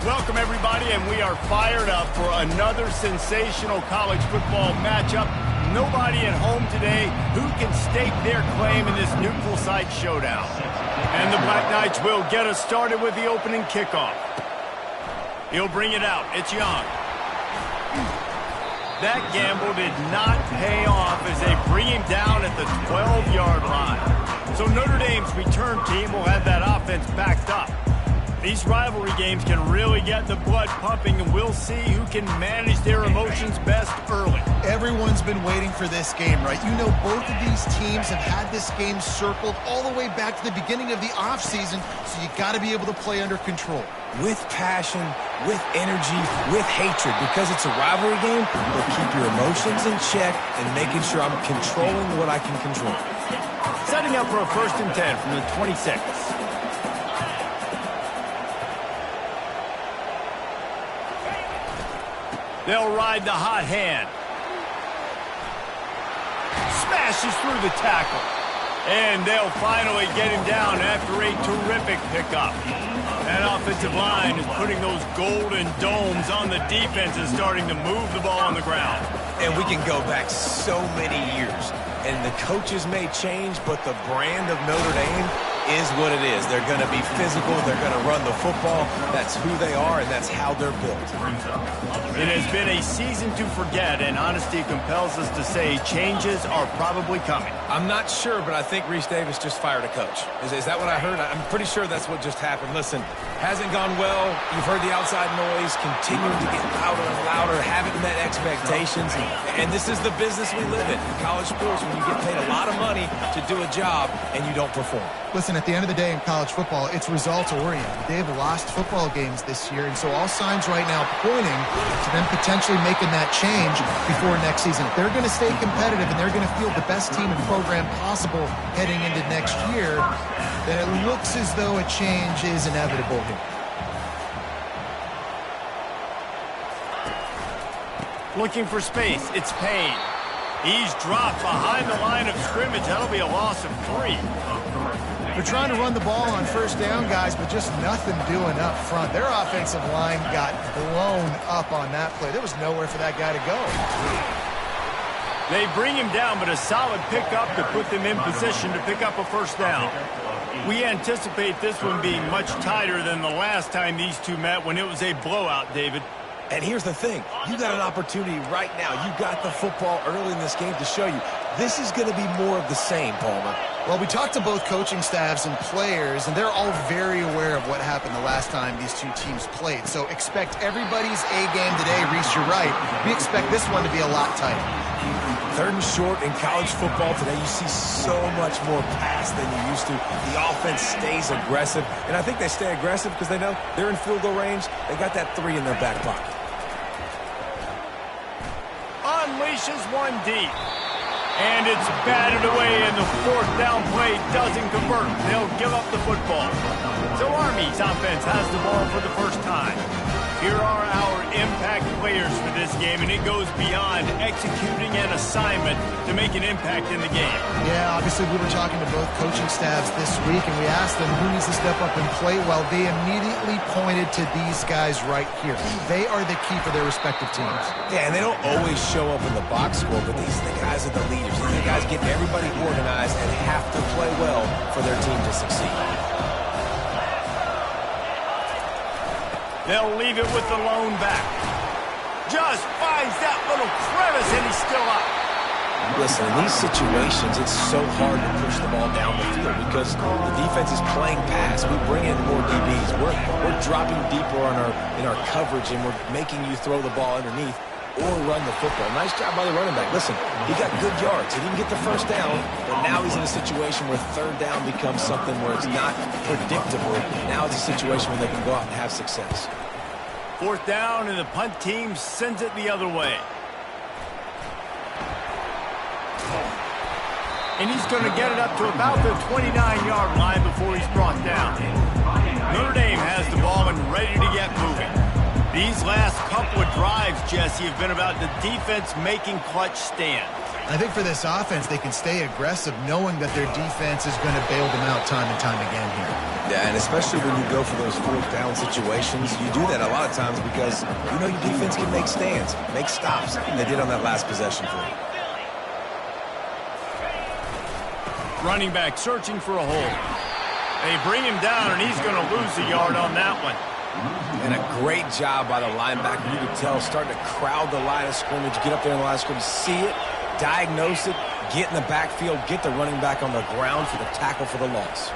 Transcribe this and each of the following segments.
Welcome, everybody, and we are fired up for another sensational college football matchup. Nobody at home today who can stake their claim in this neutral site showdown. And the Black Knights will get us started with the opening kickoff. He'll bring it out. It's Young. That gamble did not pay off as they bring him down at the 12-yard line. So Notre Dame's return team will have that offense backed up. These rivalry games can really get the blood pumping, and we'll see who can manage their emotions best early. Everyone's been waiting for this game, right? You know, both of these teams have had this game circled all the way back to the beginning of the offseason, so you got to be able to play under control. With passion, with energy, with hatred, because it's a rivalry game, but keep your emotions in check and making sure I'm controlling what I can control. Setting up for a 1st and 10 from the 26. They'll ride the hot hand. Smashes through the tackle. And they'll finally get him down after a terrific pickup. That offensive line is putting those golden domes on the defense and starting to move the ball on the ground. And we can go back so many years. And the coaches may change, but the brand of Notre Dame is what it is. They're going to be physical. They're going to run the football. That's who they are, and that's how they're built. It has been a season to forget, and honesty compels us to say changes are probably coming. I'm not sure, but I think Reese Davis just fired a coach. Is that what I heard? I'm pretty sure that's what just happened. Listen, hasn't gone well. You've heard the outside noise, continuing to get louder and louder, haven't met expectations. And this is the business we live in college sports, when you get paid a lot of money to do a job and you don't perform. Listen, at the end of the day in college football, it's results-oriented. They have lost football games this year, and so all signs right now pointing to them potentially making that change before next season. If they're going to stay competitive and they're going to field the best team and program possible heading into next year, then it looks as though a change is inevitable here. Looking for space. It's Payne. He's dropped behind the line of scrimmage. That'll be a loss of 3. They're trying to run the ball on 1st down, guys, but just nothing doing up front. Their offensive line got blown up on that play. There was nowhere for that guy to go. They bring him down, but a solid pickup to put them in position to pick up a 1st down. We anticipate this one being much tighter than the last time these two met when it was a blowout, David. And here's the thing. You got an opportunity right now. You got the football early in this game to show you. This is going to be more of the same, Palmer. Well, we talked to both coaching staffs and players, and they're all very aware of what happened the last time these two teams played. So expect everybody's A game today. Reese, you're right. We expect this one to be a lot tighter. 3rd and short in college football today, you see so much more pass than you used to. The offense stays aggressive, and I think they stay aggressive because they know they're in field goal range. They got that 3 in their back pocket. Unleashes one deep. And it's batted away, and the 4th down play doesn't convert. They'll give up the football. So Army's offense has the ball for the 1st time. Here are our impact players for this game, and it goes beyond executing an assignment to make an impact in the game. Yeah, obviously we were talking to both coaching staffs this week, and we asked them who needs to step up and play well. They immediately pointed to these guys right here. They are the key for their respective teams. Yeah, and they don't always show up in the box score, but these are the guys are the leaders. These are the guys getting everybody organized and have to play well for their team to succeed. They'll leave it with the lone back. Just finds that little crevice, and he's still up. Listen, in these situations, it's so hard to push the ball down the field because the defense is playing pass. We bring in more DBs. We're dropping deeper in our coverage, and we're making you throw the ball underneath or run the football. Nice job by the running back. Listen, he got good yards. He didn't get the 1st down, but now he's in a situation where 3rd down becomes something where it's not predictable. Now it's a situation where they can go out and have success. 4th down, and the punt team sends it the other way. And he's going to get it up to about the 29-yard line before he's brought down. Notre Dame has the ball and ready to get moving. These last couple of drives, Jesse, have been about the defense making clutch stands. I think for this offense, they can stay aggressive knowing that their defense is going to bail them out time and time again here. Yeah, and especially when you go for those fourth down situations, you do that a lot of times because you know your defense can make stands, make stops. And they did on that last possession for you. Running back searching for a hole. They bring him down, and he's going to lose a yard on that one. And a great job by the linebacker. You could tell starting to crowd the line of scrimmage, get up there in the line of scrimmage, see it, diagnose it, get in the backfield, get the running back on the ground for the tackle for the loss.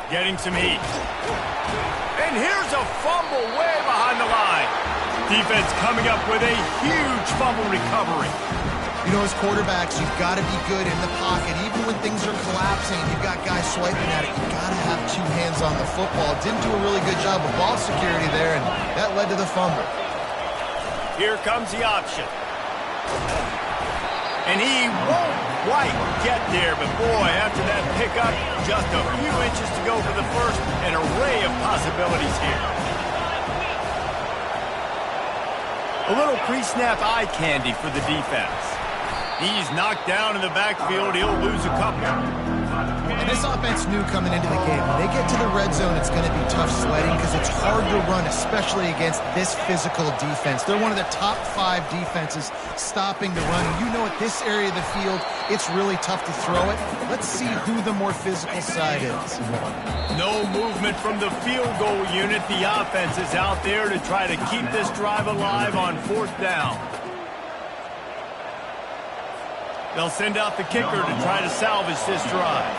Getting some heat. And here's a fumble way behind the line. Defense coming up with a huge fumble recovery. You know, as quarterbacks, you've got to be good in the pocket. Even when things are collapsing, you've got guys swiping at it. You've got to have two hands on the football. Didn't do a really good job of ball security there, and that led to the fumble. Here comes the option. And he won't quite get there, but boy, after that pickup, just a few inches to go for the first, an array of possibilities here. A little pre-snap eye candy for the defense. He's knocked down in the backfield. He'll lose a couple. And this offense knew coming into the game, when they get to the red zone, it's going to be tough sledding because it's hard to run, especially against this physical defense. They're one of the top 5 defenses stopping the run. And you know, at this area of the field, it's really tough to throw it. Let's see who the more physical side is. No movement from the field goal unit. The offense is out there to try to keep this drive alive on 4th down. They'll send out the kicker to try to salvage this drive.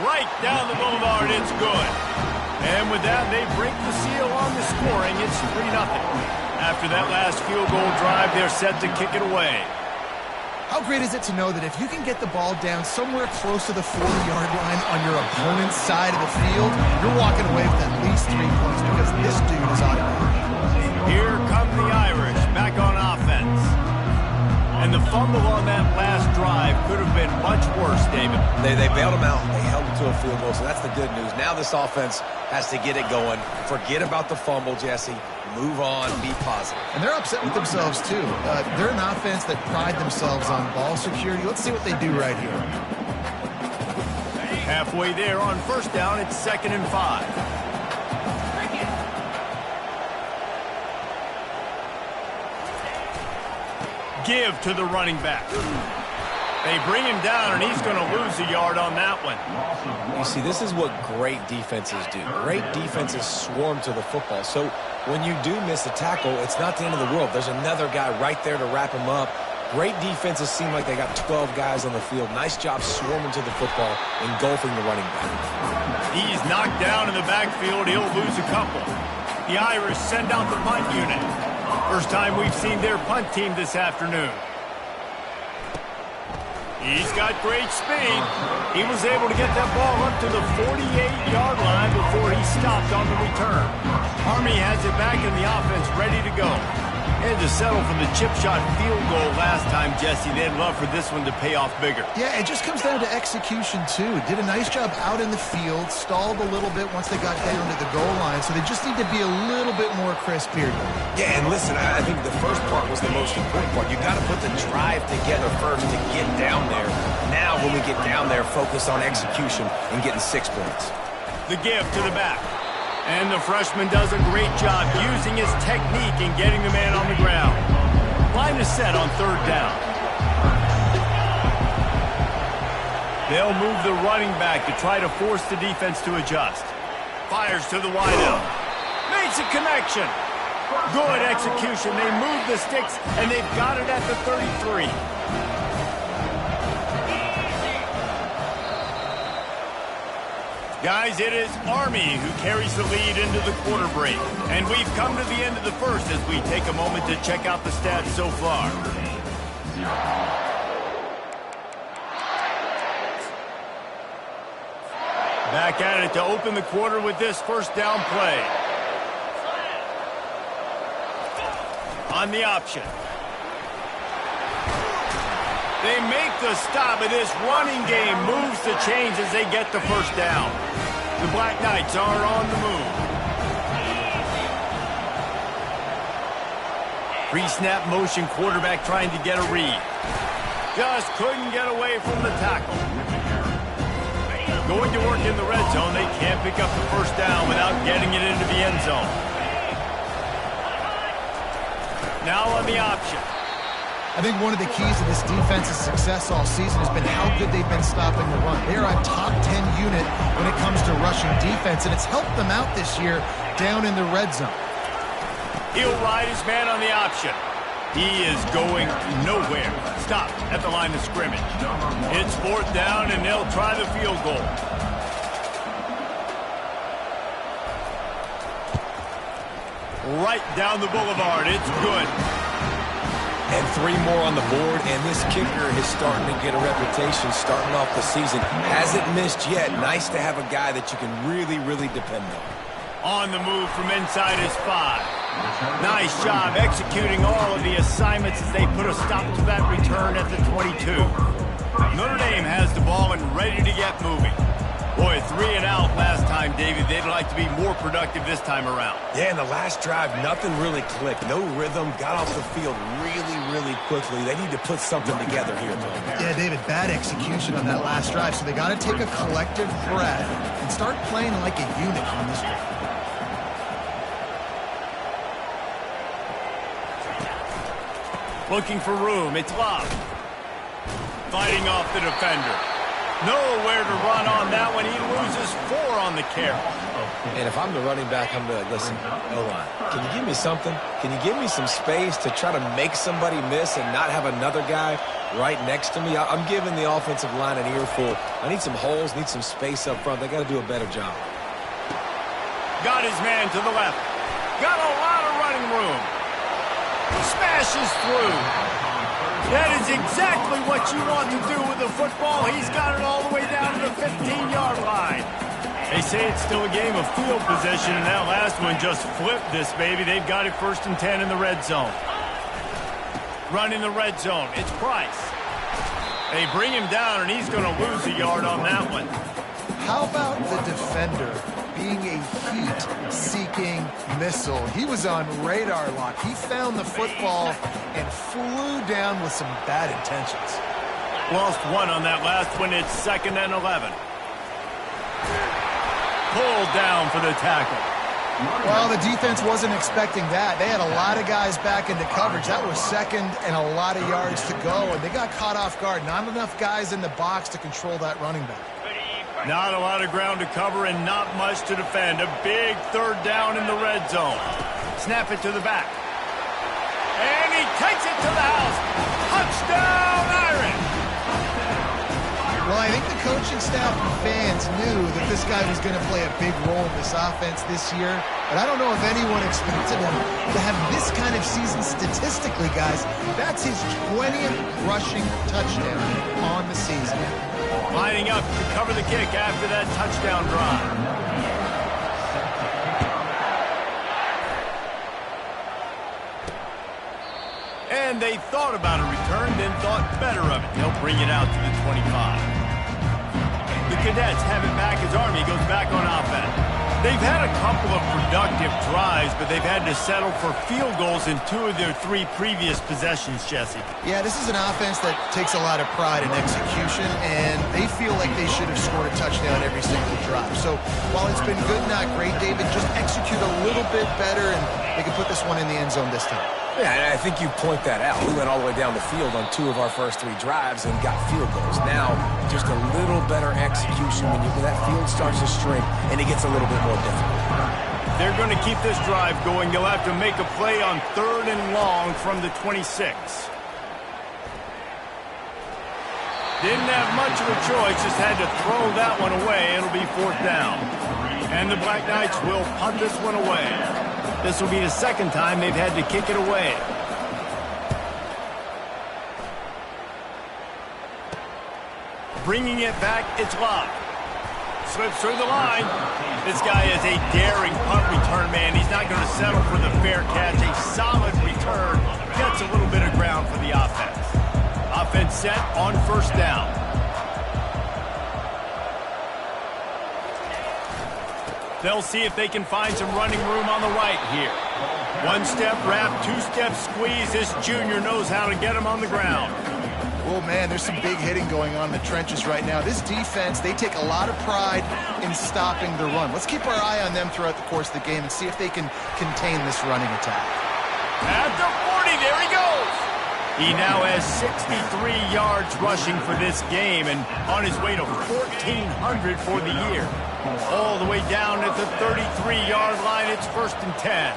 Right down the boulevard, it's good. And with that, they break the seal on the scoring. It's 3-0. After that last field goal drive, they're set to kick it away. How great is it to know that if you can get the ball down somewhere close to the 40-yard line on your opponent's side of the field, you're walking away with at least 3 points because this dude is automatic. Here come the Irish back on offense. And the fumble on that last drive could have been much worse, David. They bailed him out. They held him to a field goal, so that's the good news. Now this offense has to get it going. Forget about the fumble, Jesse. Move on. Be positive. And they're upset with themselves, too. They're an offense that pride themselves on ball security. Let's see what they do right here. Halfway there on 1st down, it's 2nd and 5. Give to the running back. They bring him down, and he's going to lose a yard on that one. You see, this is what great defenses do. Great defenses swarm to the football. So when you do miss a tackle, it's not the end of the world. There's another guy right there to wrap him up. Great defenses seem like they got 12 guys on the field. Nice job swarming to the football, engulfing the running back. He's knocked down in the backfield. He'll lose a couple. The Irish send out the punt unit. First time we've seen their punt team this afternoon. He's got great speed. He was able to get that ball up to the 48-yard line before he stopped on the return. Army has it back in the offense, ready to go. Had to settle for the chip shot field goal last time, Jesse. They'd love for this one to pay off bigger. Yeah, it just comes down to execution, too. Did a nice job out in the field, stalled a little bit once they got down to the goal line, so they just need to be a little bit more crisp here. Yeah, and listen, I think the first part was the most important part. You got to put the drive together first to get down there. Now, when we get down there, focus on execution and getting 6 points. The give to the back. And the freshman does a great job using his technique and getting the man on the ground. Line is set on 3rd down. They'll move the running back to try to force the defense to adjust. Fires to the wideout. Makes a connection. Good execution. They move the sticks, and they've got it at the 33. Guys, it is Army who carries the lead into the quarter break. And we've come to the end of the first as we take a moment to check out the stats so far. Back at it to open the quarter with this 1st down play. On the option. They make the stop, and this running game moves the chains as they get the 1st down. The Black Knights are on the move. Pre-snap motion quarterback trying to get a read. Just couldn't get away from the tackle. Going to work in the red zone, they can't pick up the first down without getting it into the end zone. Now on the option. I think one of the keys to this defense's success all season has been how good they've been stopping the run. They are a top 10 unit when it comes to rushing defense, and it's helped them out this year down in the red zone. He'll ride his man on the option. He is going nowhere. Stop at the line of scrimmage. It's 4th down, and they'll try the field goal. Right down the boulevard. It's good. And 3 more on the board, and this kicker is starting to get a reputation starting off the season. Hasn't missed yet. Nice to have a guy that you can really, really depend on. On the move from inside his 5. Nice job executing all of the assignments as they put a stop to that return at the 22. Notre Dame has the ball and ready to get moving. Boy, 3 and out last time, David. They'd like to be more productive this time around. Yeah, in the last drive, nothing really clicked. No rhythm, got off the field really, really quickly. They need to put something together here, though. Yeah, David, bad execution on that last drive, so they got to take a collective breath and start playing like a unit on this one. Looking for room. It's locked. Fighting off the defender. Nowhere to run on that one. He loses 4 on the carry. And if I'm the running back, I'm going to listen, O-line, can you give me something? Can you give me some space to try to make somebody miss and not have another guy right next to me? I'm giving the offensive line an earful. I need some holes, need some space up front. They got to do a better job. Got his man to the left. Got a lot of running room. Smashes through. That is exactly what you want to do with the football. He's got it all the way down to the 15-yard line. They say it's still a game of field possession, and that last one just flipped this baby. They've got it 1st and 10 in the red zone. Running the red zone. It's Price. They bring him down, and he's going to lose a yard on that one. How about the defender being a heat-seeking missile? He was on radar lock. He found the football and flew down with some bad intentions. Lost 1 on that last one. It's 2nd and 11. Pulled down for the tackle. Well, the defense wasn't expecting that. They had a lot of guys back into coverage. That was 2nd and a lot of yards to go, and they got caught off guard. Not enough guys in the box to control that running back. Not a lot of ground to cover and not much to defend. A big 3rd down in the red zone. Snap it to the back. And he takes it to the house. Touchdown, Irish! Well, I think the coaching staff and fans knew that this guy was going to play a big role in this offense this year. But I don't know if anyone expected him to have this kind of season statistically, guys. That's his 20th rushing touchdown on the season. Lining up to cover the kick after that touchdown drive. And they thought about a return, then thought better of it. They'll bring it out to the 25. The Cadets have it back as Army goes back on offense. They've had a couple of productive drives, but they've had to settle for field goals in 2 of their 3 previous possessions, Jesse. Yeah, this is an offense that takes a lot of pride in execution, and they feel like they should have scored a touchdown every single drive. So while it's been good, not great, David, just execute a little bit better, and they can put this one in the end zone this time. Yeah, and I think you point that out. We went all the way down the field on 2 of our first 3 drives and got field goals. Now, just a little better execution when that field starts to shrink and it gets a little bit more difficult. They're going to keep this drive going. They'll have to make a play on 3rd and long from the 26. Didn't have much of a choice, just had to throw that one away. It'll be 4th down. And the Black Knights will punt this one away. This will be the 2nd time they've had to kick it away. Bringing it back, it's locked. Slips through the line. This guy is a daring punt return man. He's not going to settle for the fair catch. A solid return. Gets a little bit of ground for the offense. Offense set on 1st down. They'll see if they can find some running room on the right here. One-step wrap, two-step squeeze. This junior knows how to get him on the ground. Oh, man, there's some big hitting going on in the trenches right now. This defense, they take a lot of pride in stopping the run. Let's keep our eye on them throughout the course of the game and see if they can contain this running attack. At the 40, there he goes. He now has 63 yards rushing for this game and on his way to 1,400 for the year. All the way down at the 33-yard line, it's 1st and 10.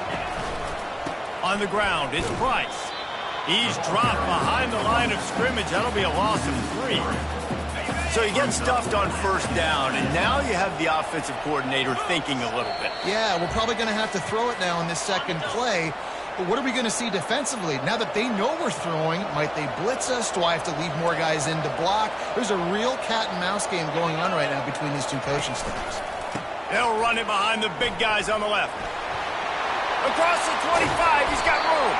On the ground, it's Price. He's dropped behind the line of scrimmage. That'll be a loss of 3. So you get stuffed on 1st down, and now you have the offensive coordinator thinking a little bit. Yeah, we're probably going to have to throw it now in this second play. But what are we going to see defensively? Now that they know we're throwing, might they blitz us? Do I have to leave more guys in to block? There's a real cat and mouse game going on right now between these two coaching staffs. They'll run it behind the big guys on the left. Across the 25, he's got room.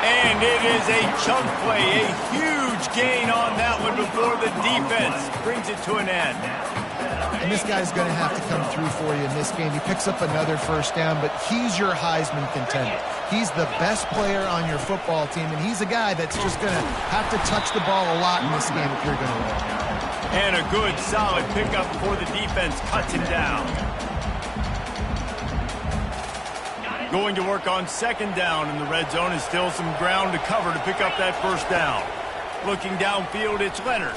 And it is a chunk play, a huge gain on that one before the defense brings it to an end. And this guy's going to have to come through for you in this game. He picks up another 1st down, but he's your Heisman contender. He's the best player on your football team, and he's a guy that's just going to have to touch the ball a lot in this game if you're going to win. And a good, solid pickup before the defense cuts him down. Going to work on 2nd down in the red zone, and still some ground to cover to pick up that 1st down. Looking downfield, it's Leonard.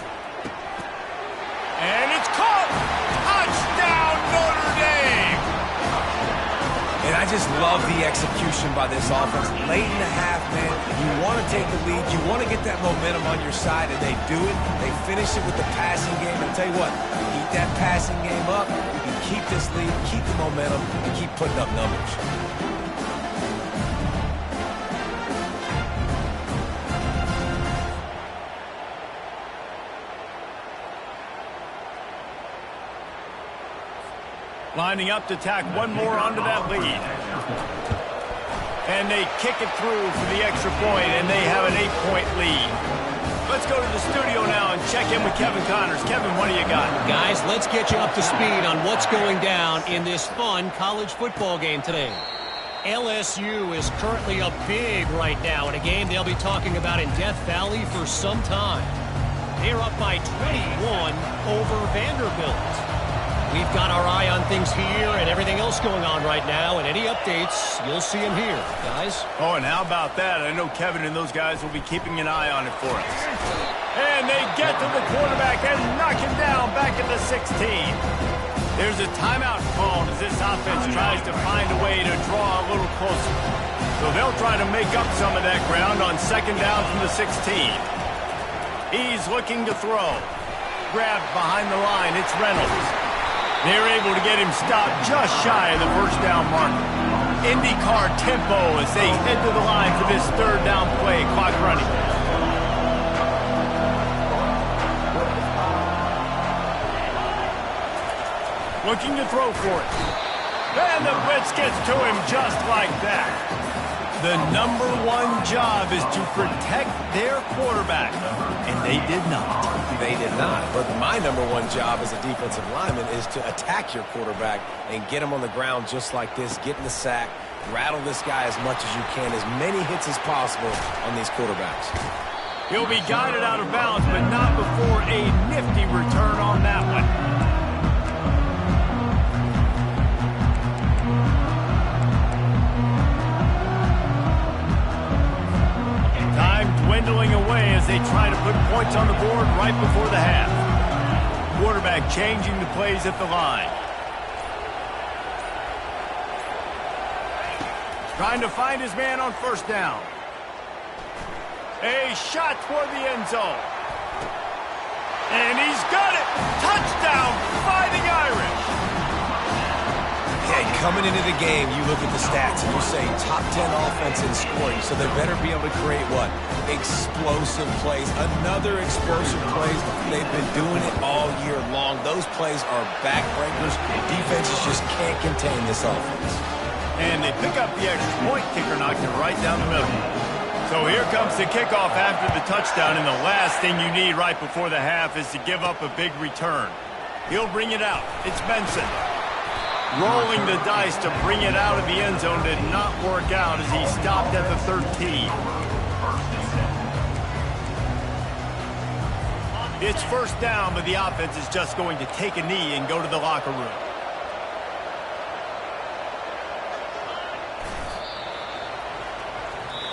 And it's caught! Touchdown, Notre Dame! And I just love the execution by this offense. Late in the half, man, you want to take the lead. You want to get that momentum on your side, and they do it. They finish it with the passing game. And I'll tell you what, keep that passing game up. You can keep this lead, keep the momentum, and keep putting up numbers. Lining up to tack one more onto that lead. And they kick it through for the extra point, and they have an 8-point lead. Let's go to the studio now and check in with Kevin Connors. Kevin, what do you got? Guys, let's get you up to speed on what's going down in this fun college football game today. LSU is currently up big right now in a game they'll be talking about in Death Valley for some time. They're up by 21 over Vanderbilt. We've got our eye on things here and everything else going on right now, and any updates, you'll see them here, guys. Oh, and how about that? I know Kevin and those guys will be keeping an eye on it for us. And they get to the quarterback and knock him down back at the 16. There's a timeout called as this offense tries to find a way to draw a little closer. So they'll try to make up some of that ground on 2nd down from the 16. He's looking to throw. Grabbed behind the line, it's Reynolds. They're able to get him stopped just shy of the 1st down marker. IndyCar tempo as they head to the line for this 3rd down play. Clock running. Looking to throw for it. And the blitz gets to him just like that. The #1 job is to protect their quarterback, and they did not. They did not. But my #1 job as a defensive lineman is to attack your quarterback and get him on the ground just like this, get in the sack, rattle this guy as much as you can, as many hits as possible on these quarterbacks. He'll be guided out of bounds, but not before a nifty return on that one. Dwindling away as they try to put points on the board right before the half. Quarterback changing the plays at the line. Trying to find his man on 1st down. A shot toward the end zone. And he's got it! Touchdown, Fighting Irish! Hey, coming into the game, you look at the stats and you say top 10 offense in scoring, so they better be able to create what? Explosive plays. Another explosive plays. They've been doing it all year long. Those plays are backbreakers. Defenses just can't contain this offense. And they pick up the extra point. Kicker knocked it right down the middle. So here comes the kickoff after the touchdown, and the last thing you need right before the half is to give up a big return. He'll bring it out. It's Benson. Rolling the dice to bring it out of the end zone did not work out as he stopped at the 13. It's first down, but the offense is just going to take a knee and go to the locker room.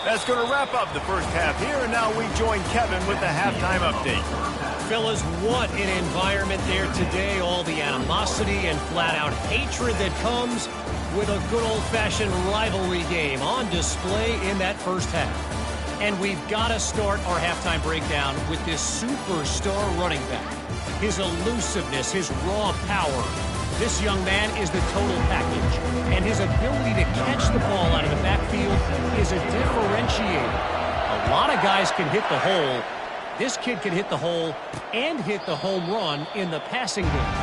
That's going to wrap up the first half here, and now we join Kevin with the halftime update. Fellas, what an environment there today. All the animosity and flat-out hatred that comes with a good old-fashioned rivalry game on display in that first half. And we've got to start our halftime breakdown with this superstar running back. His elusiveness, his raw power. This young man is the total package. And his ability to catch the ball out of the backfield is a differentiator. A lot of guys can hit the hole. This kid can hit the hole and hit the home run in the passing game.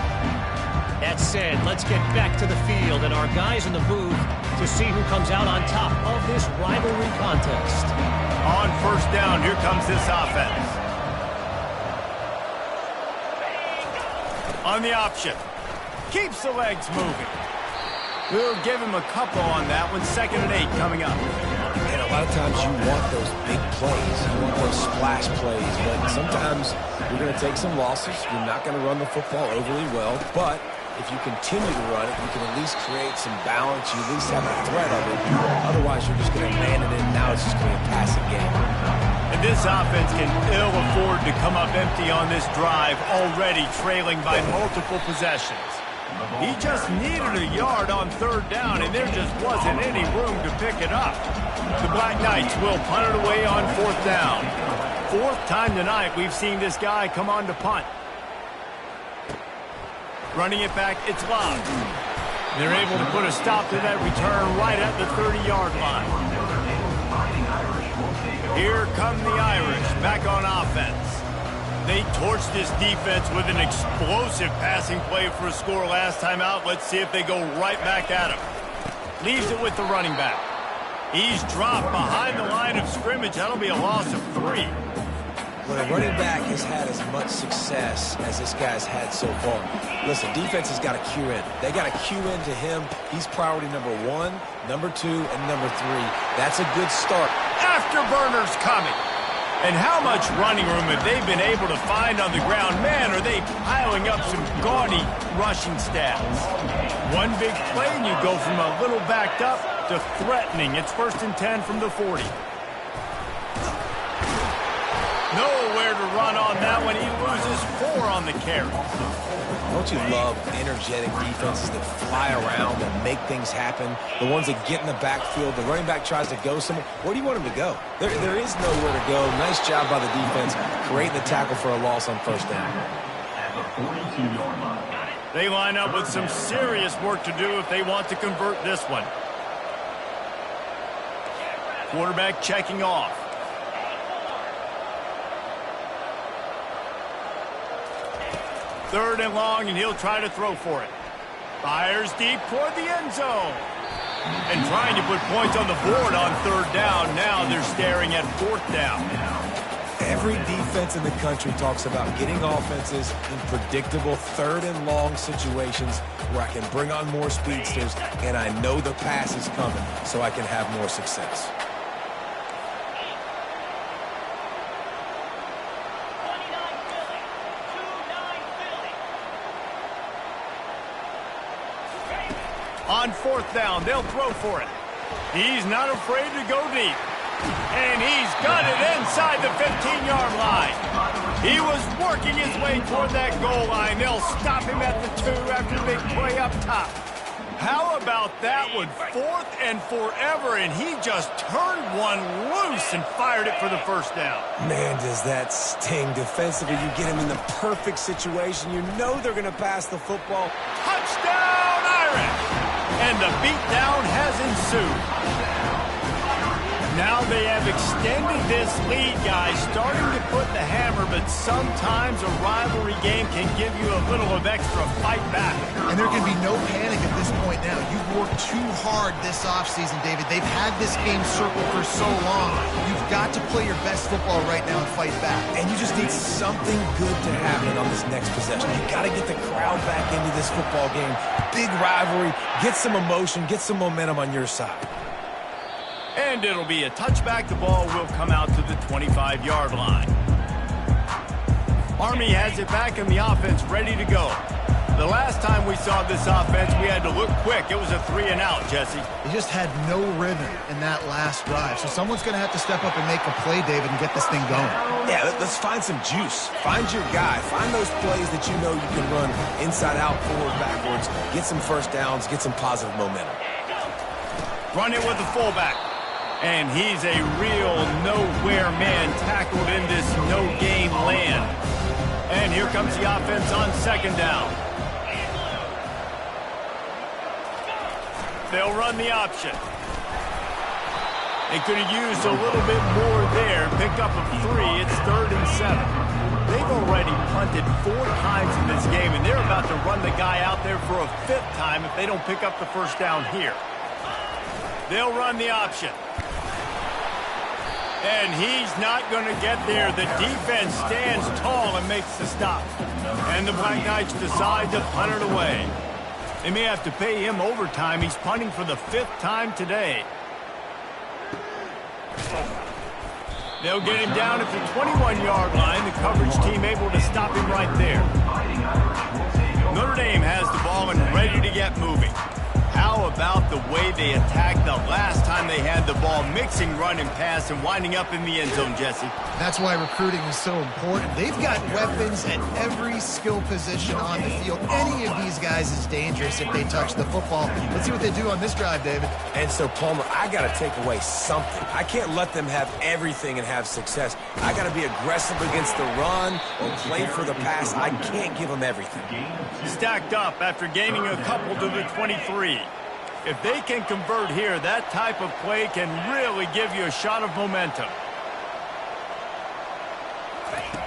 That said, let's get back to the field and our guys in the booth to see who comes out on top of this rivalry contest. On first down, here comes this offense. On the option. Keeps the legs moving. We'll give him a couple on that one. 2nd and 8 coming up. And a lot of times you want those big plays. You want those splash plays. But sometimes you're going to take some losses. You're not going to run the football overly well. But if you continue to run it, you can at least create some balance. You at least have a threat of it. Otherwise, you're just going to man it in. Now it's just going to be a passing game. And this offense can ill afford to come up empty on this drive, already trailing by multiple possessions. He just needed a yard on 3rd down, and there just wasn't any room to pick it up. The Black Knights will punt it away on 4th down. 4th time tonight we've seen this guy come on to punt. Running it back, it's Love. They're able to put a stop to that return right at the 30-yard line. Here come the Irish back on offense. They torched this defense with an explosive passing play for a score last time out. Let's see if they go right back at him. Leaves it with the running back. He's dropped behind the line of scrimmage. That'll be a loss of 3. When a running back has had as much success as this guy's had so far, listen, defense has got to cue in. They got to cue into him. He's priority number 1, number 2, and number 3. That's a good start. Afterburners coming. And how much running room have they been able to find on the ground? Man, are they piling up some gaudy rushing stats. One big play, and you go from a little backed up to threatening. It's 1st and 10 from the 40. Nowhere to run on that one. He loses 4 on the carry. Don't you love energetic defenses that fly around and make things happen? The ones that get in the backfield, the running back tries to go somewhere. Where do you want him to go? There is nowhere to go. Nice job by the defense creating the tackle for a loss on 1st down. They line up with some serious work to do if they want to convert this one. Quarterback checking off. Third and long, and he'll try to throw for it. Fires deep toward the end zone. And trying to put points on the board on 3rd down. Now they're staring at 4th down. Every defense in the country talks about getting offenses in predictable 3rd and long situations where I can bring on more speedsters and I know the pass is coming so I can have more success. On 4th down, they'll throw for it. He's not afraid to go deep. And he's got it inside the 15-yard line. He was working his way toward that goal line. They'll stop him at the 2 after the big play up top. How about that one? 4th and forever, and he just turned one loose and fired it for the 1st down. Man, does that sting defensively. You get him in the perfect situation. You know they're going to pass the football. Touchdown, Irish! And the beatdown has ensued. Now they have extended this lead, guys, starting to put the hammer, but sometimes a rivalry game can give you a little of extra fight back. And there can be no panic at this point now. You've worked too hard this offseason, David. They've had this game circled for so long. You've got to play your best football right now and fight back. And you just need something good to happen on this next possession. You got to get the crowd back into this football game. big rivalry. Get some emotion, get some momentum on your side. And it'll be a touchback. The ball will come out to the 25-yard line. Army has it back in the offense, ready to go. The last time we saw this offense, we had to look quick. It was a 3-and-out, Jesse. They just had no rhythm in that last drive. So someone's going to have to step up and make a play, David, and get this thing going. Yeah, let's find some juice. Find your guy. Find those plays that you know you can run inside out, forward, backwards. Get some first downs. Get some positive momentum. Run it with the fullback. And he's a real nowhere man tackled in this no-game land. And here comes the offense on second down. They'll run the option. They could have used a little bit more there. Pick up a 3. It's 3rd and 7. They've already punted 4 times in this game, and they're about to run the guy out there for a 5th time if they don't pick up the first down here. They'll run the option. And he's not going to get there. The defense stands tall and makes the stop. And the Black Knights decide to punt it away. They may have to pay him overtime. He's punting for the 5th time today. They'll get him down at the 21-yard line. The coverage team able to stop him right there. Notre Dame has the ball and ready to get moving. How about the way they attacked the last time they had the ball, mixing run and pass and winding up in the end zone, Jesse? That's why recruiting is so important. They've got weapons at every skill position on the field. Any of these guys is dangerous if they touch the football. Let's see what they do on this drive, David. And so, Palmer, I got to take away something. I can't let them have everything and have success. I got to be aggressive against the run and play for the pass. I can't give them everything. Stacked up after gaining a couple to the 23. If they can convert here, that type of play can really give you a shot of momentum.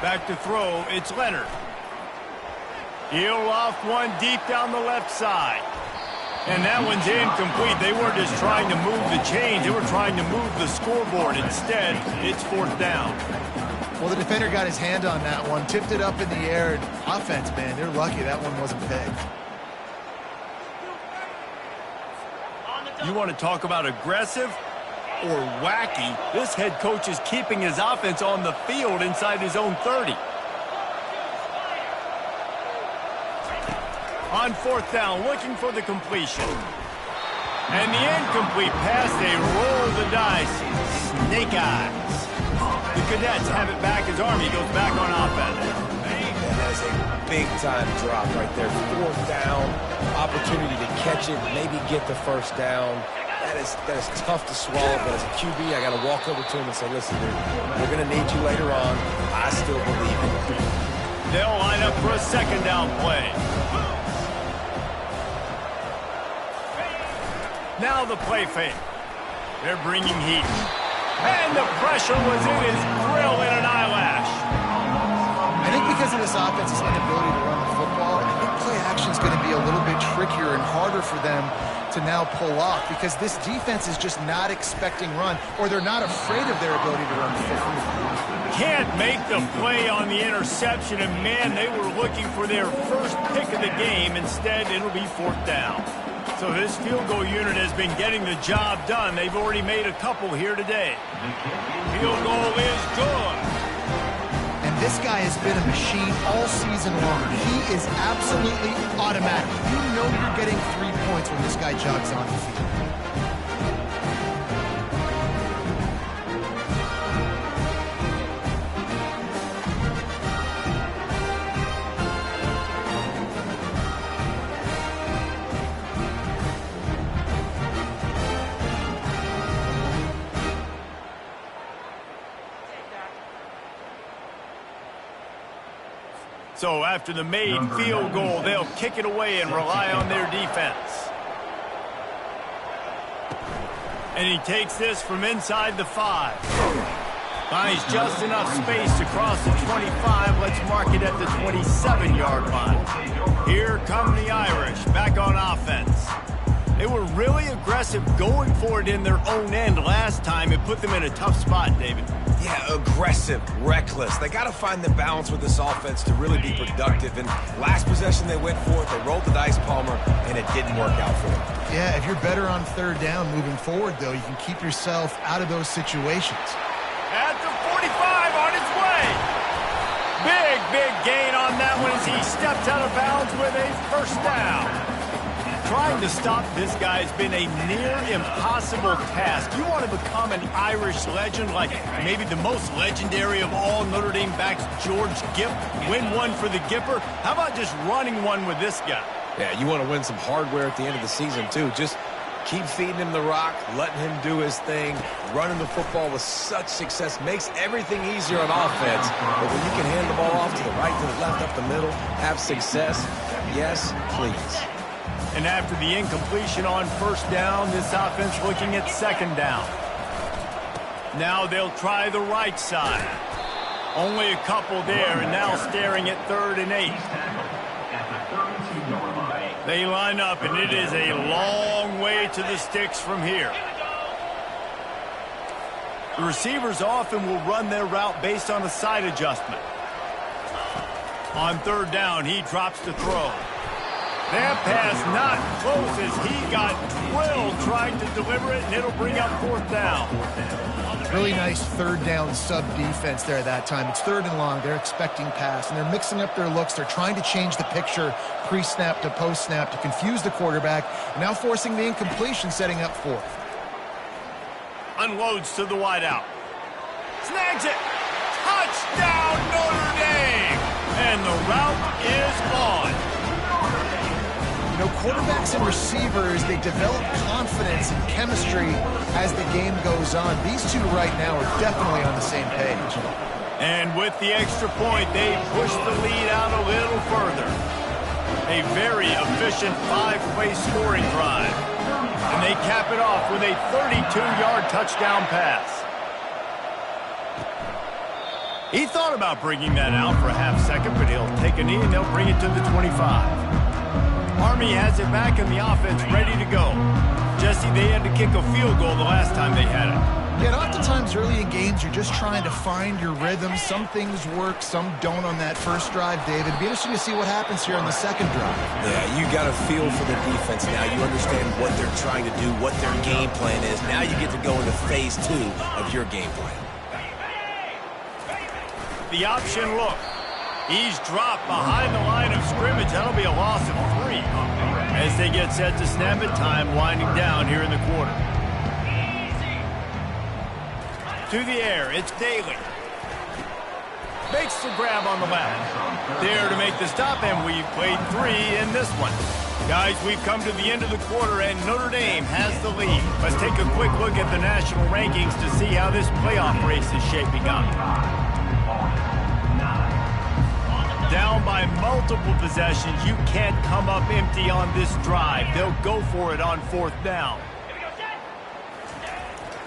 Back to throw, it's Leonard. He'll off one deep down the left side. And that one's incomplete. They weren't just trying to move the chains, they were trying to move the scoreboard. Instead, it's 4th down. Well, the defender got his hand on that one, tipped it up in the air. Offense, man, they're lucky that one wasn't pegged. You want to talk about aggressive or wacky? This head coach is keeping his offense on the field inside his own 30. On 4th down, looking for the completion. And the incomplete pass, they roll the dice. Snake eyes. The Cadets have it back as Army goes back on offense. That is a big-time drop right there. 4th down, opportunity to catch it, maybe get the first down. That is tough to swallow, but as a QB, I got to walk over to him and say, listen, we're going to need you later on. I still believe in you. They'll line up for a 2nd down play. Now the play fake. They're bringing heat. And the pressure was in his grill in an eyelash. I think because of this offense's inability to run the football, I think play action is going to be a little bit trickier and harder for them to now pull off because this defense is just not expecting run, or they're not afraid of their ability to run the football. Can't make the play on the interception, and man, they were looking for their first pick of the game. Instead, it'll be 4th down. So this field goal unit has been getting the job done. They've already made a couple here today. Field goal is good. And this guy has been a machine all season long. He is absolutely automatic. You know you're getting 3 points when this guy jogs on the field. So after the made field goal, they'll kick it away and rely on their defense. And he takes this from inside the 5. Finds just enough space to cross the 25. Let's mark it at the 27-yard line. Here come the Irish back on offense. They were really aggressive. aggressive going for it in their own end last time. It put them in a tough spot, David. Yeah, aggressive, reckless. They got to find the balance with this offense to really be productive. And last possession they went for it, they rolled the dice, Palmer, and it didn't work out for them. Yeah, if you're better on third down moving forward, though, you can keep yourself out of those situations. At the 45 on his way. Big gain on that one as he steps out of bounds with a first down. Trying to stop this guy has been a near impossible task. You want to become an Irish legend, like maybe the most legendary of all Notre Dame backs, George Gipp, win one for the Gipper. How about just running one with this guy? Yeah, you want to win some hardware at the end of the season, too. Just keep feeding him the rock, letting him do his thing. Running the football with such success makes everything easier on offense. But when you can hand the ball off to the right, to the left, up the middle, have success, yes, please. And after the incompletion on first down, this offense looking at second down. Now they'll try the right side. Only a couple there, and now staring at 3rd and 8. They line up, and it is a long way to the sticks from here. The receivers often will run their route based on a side adjustment. On 3rd down, he drops to throw. That pass not close as he got drilled trying to deliver it, and it'll bring up 4th down. Really nice 3rd down sub defense there that time. It's 3rd and long. They're expecting pass, and they're mixing up their looks. They're trying to change the picture pre-snap to post-snap to confuse the quarterback, and now forcing the incompletion, setting up 4th. Unloads to the wideout. Snags it. Touchdown, Notre Dame. And the route is on. You know, quarterbacks and receivers, they develop confidence and chemistry as the game goes on. These two right now are definitely on the same page. And with the extra point, they push the lead out a little further. A very efficient 5-play scoring drive. And they cap it off with a 32-yard touchdown pass. He thought about bringing that out for a half second, but he'll take a knee and they'll bring it to the 25. Army has it back in the offense, ready to go. Jesse, they had to kick a field goal the last time they had it. Yeah, and oftentimes early in games, you're just trying to find your rhythm. Some things work, some don't on that first drive, David. It'd be interesting to see what happens here on the second drive. Yeah, you got a feel for the defense now. You understand what they're trying to do, what their game plan is. Now you get to go into phase 2 of your game plan. The option look. He's dropped behind the line of scrimmage. That'll be a loss of 3. As they get set to snap it, time winding down here in the quarter. To the air, it's Daly. Makes the grab on the left. There to make the stop, and we've played 3 in this one. Guys, we've come to the end of the quarter, and Notre Dame has the lead. Let's take a quick look at the national rankings to see how this playoff race is shaping up. Down by multiple possessions, you can't come up empty on this drive. They'll go for it on 4th down.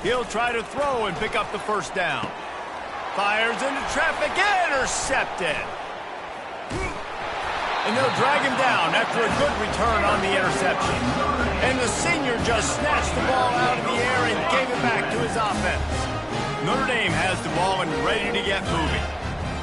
He'll try to throw and pick up the first down. Fires into traffic, intercepted. And they'll drag him down after a good return on the interception. And the senior just snatched the ball out of the air and gave it back to his offense. Notre Dame has the ball and ready to get moving.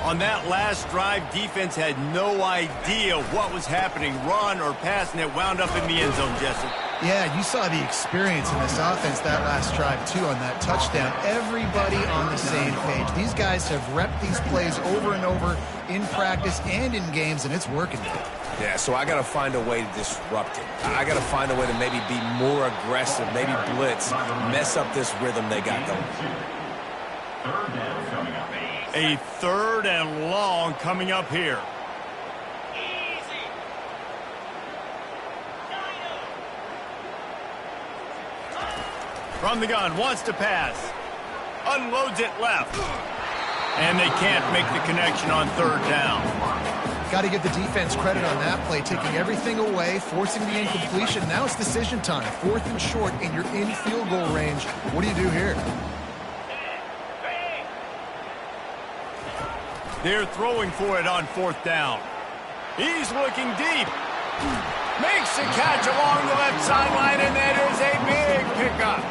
On that last drive, defense had no idea what was happening, run or pass, and it wound up in the end zone, Jesse. Yeah, you saw the experience in this offense that last drive, too, on that touchdown. Everybody on the same page. These guys have repped these plays over and over in practice and in games, and it's working. Yeah, so I got to find a way to disrupt it. I got to find a way to maybe be more aggressive, maybe blitz, mess up this rhythm they got going. A 3rd and long coming up here. From the gun, wants to pass. Unloads it left. And they can't make the connection on 3rd down. Got to give the defense credit on that play, taking everything away, forcing the incompletion. Now it's decision time. 4th and short, and you're in field goal range. What do you do here? They're throwing for it on 4th down. He's looking deep. Makes the catch along the left sideline, and that is a big pickup.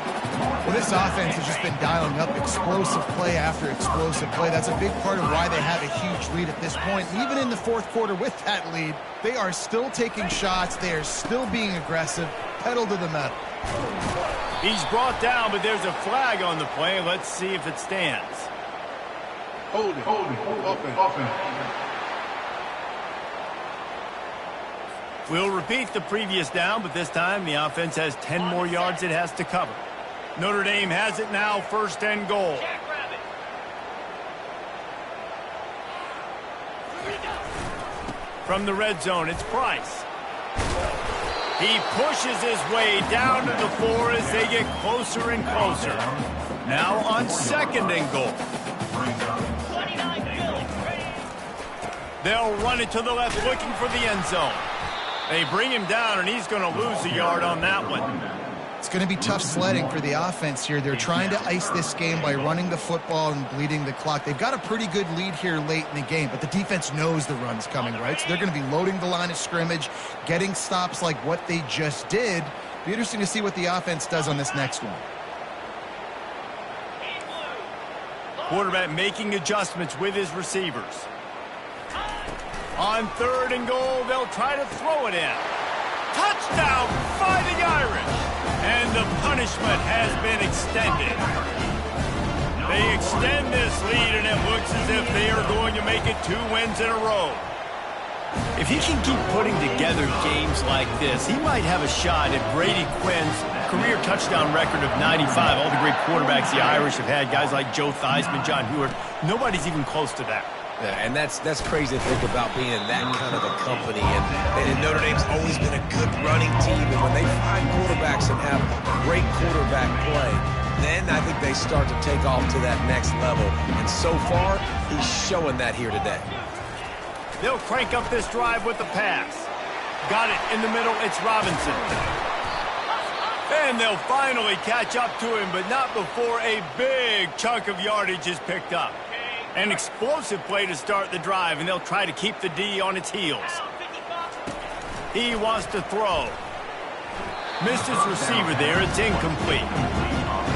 Well, this offense has just been dialing up explosive play after explosive play. That's a big part of why they have a huge lead at this point. Even in the fourth quarter with that lead, they are still taking shots. They are still being aggressive, pedal to the metal. He's brought down, but there's a flag on the play. Let's see if it stands. Hold it, open. We'll repeat the previous down, but this time the offense has 10 more yards it has to cover. Notre Dame has it now, 1st and goal. From the red zone, it's Price. He pushes his way down to the floor as they get closer and closer. Now on 2nd and goal. They'll run it to the left, looking for the end zone. They bring him down, and he's going to lose a yard on that one. It's going to be tough sledding for the offense here. They're trying to ice this game by running the football and bleeding the clock. They've got a pretty good lead here late in the game, but the defense knows the run's coming, right? So they're going to be loading the line of scrimmage, getting stops like what they just did. Be interesting to see what the offense does on this next one. Quarterback making adjustments with his receivers. On 3rd and goal, they'll try to throw it in. Touchdown, Fighting Irish! And the punishment has been extended. They extend this lead, and it looks as if they are going to make it 2 wins in a row. If he can keep putting together games like this, he might have a shot at Brady Quinn's career touchdown record of 95. All the great quarterbacks the Irish have had, guys like Joe Theismann, John Heward, nobody's even close to that. Yeah, and that's crazy to think about being in that kind of a company. And Notre Dame's always been a good running team. And when they find quarterbacks and have great quarterback play, then I think they start to take off to that next level. And so far, he's showing that here today. They'll crank up this drive with the pass. Got it in the middle. It's Robinson. And they'll finally catch up to him, but not before a big chunk of yardage is picked up. An explosive play to start the drive, and they'll try to keep the D on its heels. He wants to throw. Missed his receiver there. It's incomplete.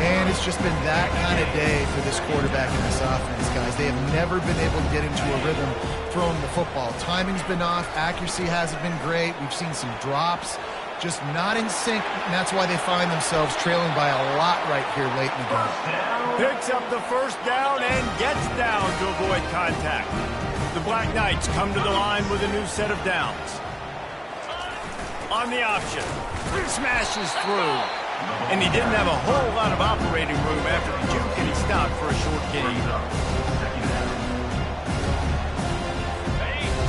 And it's just been that kind of day for this quarterback in this offense, guys. They have never been able to get into a rhythm throwing the football. Timing's been off. Accuracy hasn't been great. We've seen some drops. Just not in sync, and that's why they find themselves trailing by a lot right here late in the game. Picks up the 1st down and gets down to avoid contact. The Black Knights come to the line with a new set of downs. On the option, smashes through. And he didn't have a whole lot of operating room after the juke, and he stopped for a short gain.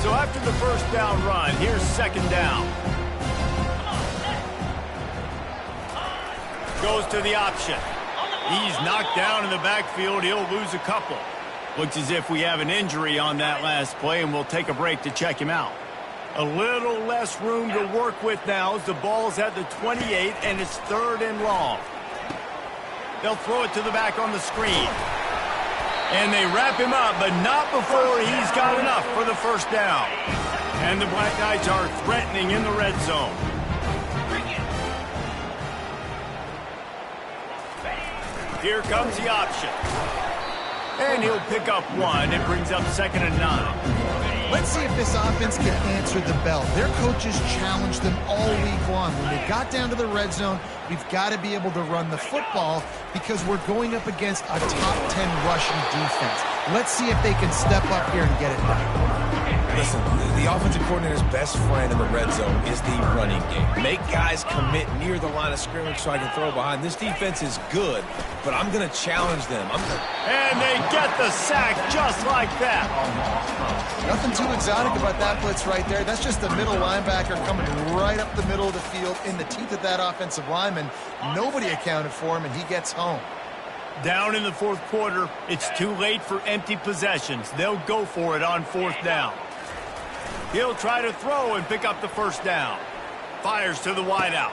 So after the 1st down run, here's 2nd down. Goes to the option. He's knocked down in the backfield. He'll lose a couple. Looks as if we have an injury on that last play, and we'll take a break to check him out. A little less room to work with now as the ball's at the 28, and it's 3rd and long. They'll throw it to the back on the screen. And they wrap him up, but not before he's got enough for the 1st down. And the Black Knights are threatening in the red zone. Here comes the option. And he'll pick up 1. It brings up 2nd and 9. Let's see if this offense can answer the bell. Their coaches challenged them all week long. When they got down to the red zone, we've got to be able to run the football because we're going up against a top 10 rushing defense. Let's see if they can step up here and get it done. Listen, the offensive coordinator's best friend in the red zone is the running game. Make guys commit near the line of scrimmage so I can throw behind. This defense is good, but I'm going to challenge them. And they get the sack just like that. Nothing too exotic about that blitz right there. That's just the middle linebacker coming right up the middle of the field in the teeth of that offensive lineman. Nobody accounted for him, and he gets home. Down in the 4th quarter, it's too late for empty possessions. They'll go for it on 4th down. He'll try to throw and pick up the 1st down. Fires to the wideout.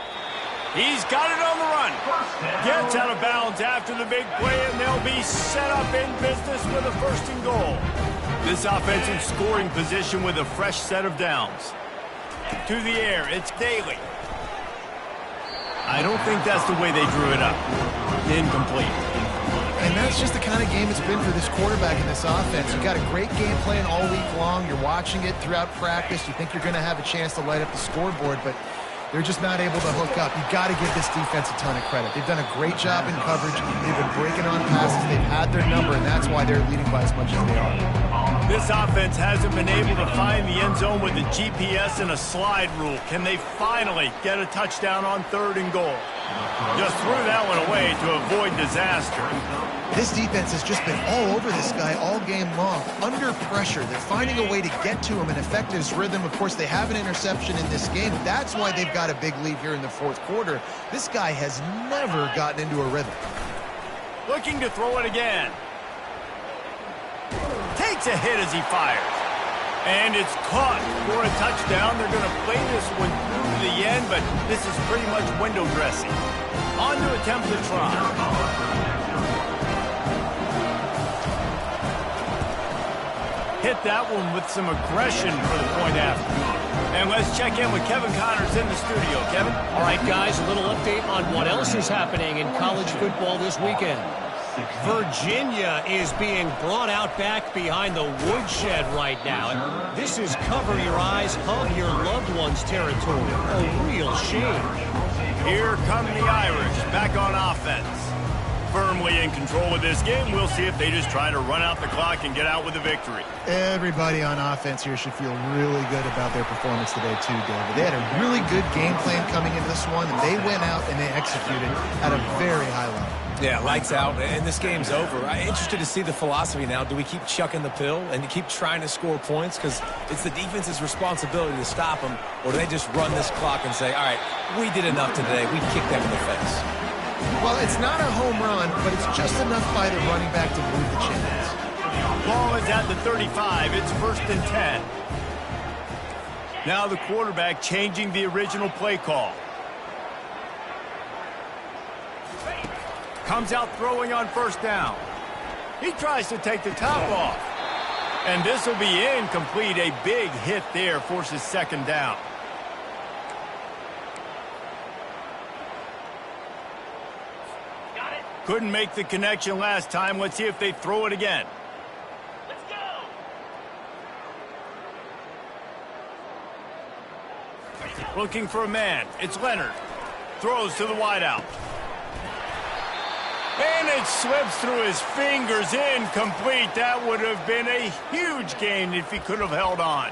He's got it on the run. Gets out of bounds after the big play, and they'll be set up in business with a 1st and goal. This offensive scoring position with a fresh set of downs. To the air, it's Daly. I don't think that's the way they drew it up. Incomplete. And that's just the kind of game it's been for this quarterback in this offense. You've got a great game plan all week long. You're watching it throughout practice. You think you're going to have a chance to light up the scoreboard, but they're just not able to hook up. You've got to give this defense a ton of credit. They've done a great job in coverage. They've been breaking on passes. They've had their number, and that's why they're leading by as much as they are. This offense hasn't been able to find the end zone with the GPS and a slide rule. Can they finally get a touchdown on 3rd and goal? Just threw that one away to avoid disaster. This defense has just been all over this guy all game long, under pressure. They're finding a way to get to him and affect his rhythm. Of course, they have an interception in this game. That's why they've got a big lead here in the 4th quarter. This guy has never gotten into a rhythm. Looking to throw it again. Takes a hit as he fires. And it's caught for a touchdown. They're going to play this one through to the end, but this is pretty much window dressing. On to attempt the try. Hit that one with some aggression for the point after. And let's check in with Kevin Connors in the studio. Kevin? All right, guys, a little update on what else is happening in college football this weekend. Virginia is being brought out back behind the woodshed right now. And this is cover your eyes, hug your loved ones territory. A real shame. Here come the Irish back on offense. Firmly in control of this game. We'll see if they just try to run out the clock and get out with a victory. Everybody on offense here should feel really good about their performance today too, David. They had a really good game plan coming into this one, and they went out and they executed at a very high level. Yeah, lights out, and this game's over. I'm interested to see the philosophy now. Do we keep chucking the pill and keep trying to score points? Because it's the defense's responsibility to stop them, or do they just run this clock and say, all right, we did enough today. We kicked them in the face. Well, it's not a home run, but it's just enough by the running back to move the chains. Ball is at the 35. It's 1st and 10. Now the quarterback changing the original play call. Comes out throwing on 1st down. He tries to take the top off. And this will be incomplete. A big hit there forces 2nd down. Couldn't make the connection last time. Let's see if they throw it again. Let's go. Looking for a man. It's Leonard. Throws to the wideout. And it slips through his fingers. Incomplete. That would have been a huge gain if he could have held on.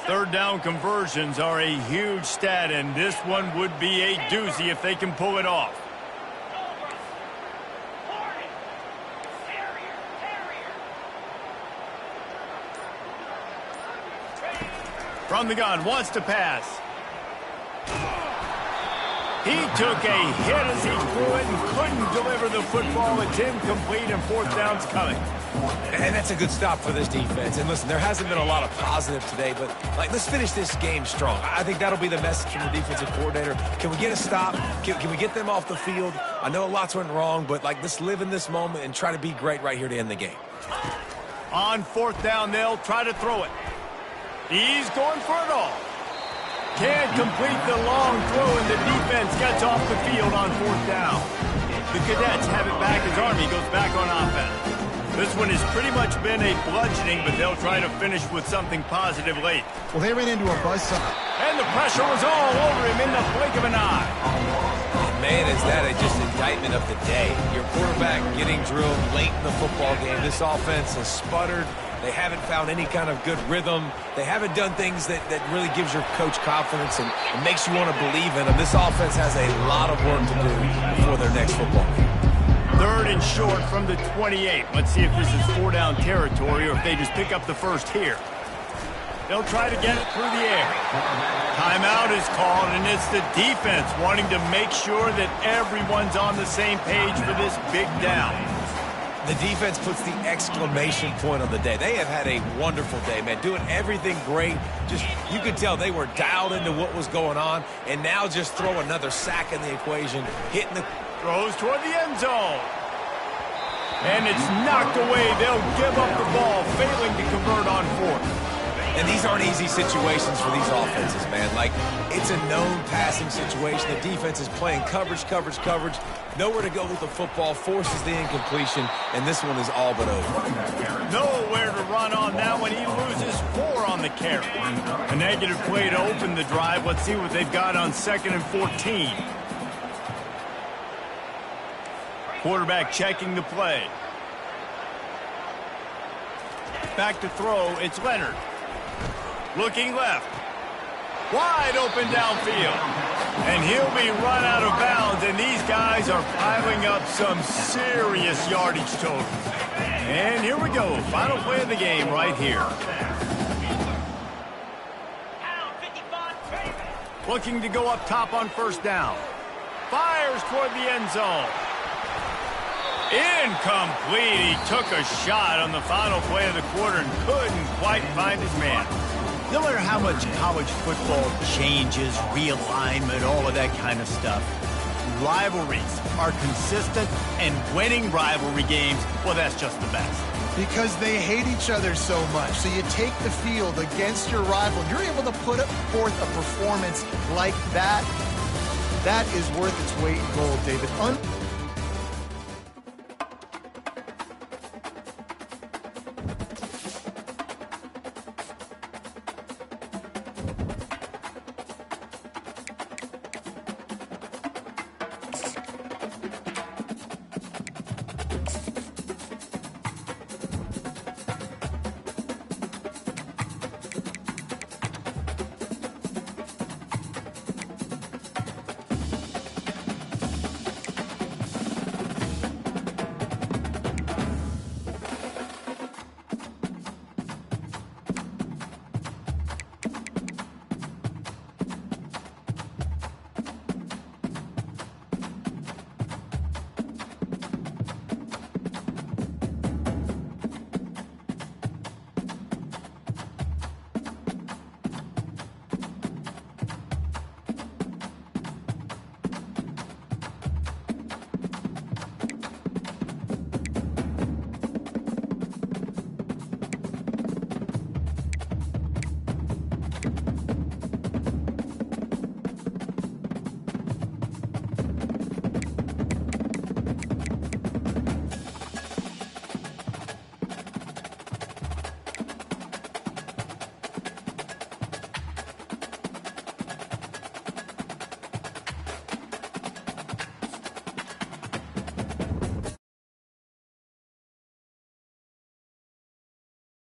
3rd down conversions are a huge stat, and this one would be a doozy if they can pull it off. From the gun, wants to pass. He took a hit as he threw it and couldn't deliver the football. It's incomplete, and 4th down's coming. And that's a good stop for this defense. And listen, there hasn't been a lot of positive today, but let's finish this game strong. I think that'll be the message from the defensive coordinator. Can we get a stop? Can we get them off the field? I know lots went wrong, but let's live in this moment and try to be great right here to end the game. On 4th down, they'll try to throw it. He's going for it all. Can't complete the long throw, and the defense gets off the field on 4th down. The Cadets have it back as Army goes back on offense. This one has pretty much been a bludgeoning, but they'll try to finish with something positive late. Well, they ran into a buzzsaw. And the pressure was all over him in the blink of an eye. Man, is that just indictment of the day. Your quarterback getting drilled late in the football game. This offense has sputtered. They haven't found any kind of good rhythm. They haven't done things that really gives your coach confidence and makes you want to believe in them. This offense has a lot of work to do before their next football game. 3rd and short from the 28. Let's see if this is 4-down territory or if they just pick up the first here. They'll try to get it through the air. Timeout is called, and it's the defense wanting to make sure that everyone's on the same page for this big down. The defense puts the exclamation point on the day. They have had a wonderful day, man, doing everything great. Just, you could tell they were dialed into what was going on, and now just throw another sack in the equation, hitting the... Throws toward the end zone. And it's knocked away. They'll give up the ball, failing to convert on 4th. And these aren't easy situations for these offenses, man. Like, it's a known passing situation. The defense is playing coverage. Nowhere to go with the football, forces the incompletion, and this one is all but over. Nowhere to run on that one. He loses 4 on the carry. A negative play to open the drive. Let's see what they've got on 2nd and 14. Quarterback checking the play. Back to throw. It's Leonard. Looking left. Wide open downfield. And he'll be run out of bounds, and these guys are piling up some serious yardage totals. And here we go. Final play of the game right here. Looking to go up top on 1st down. Fires toward the end zone. Incomplete. He took a shot on the final play of the quarter and couldn't quite find his man. No matter how much college football changes, realignment, all of that kind of stuff, rivalries are consistent, and winning rivalry games, well, that's just the best. Because they hate each other so much. So you take the field against your rival, and you're able to put forth a performance like that. That is worth its weight in gold, David.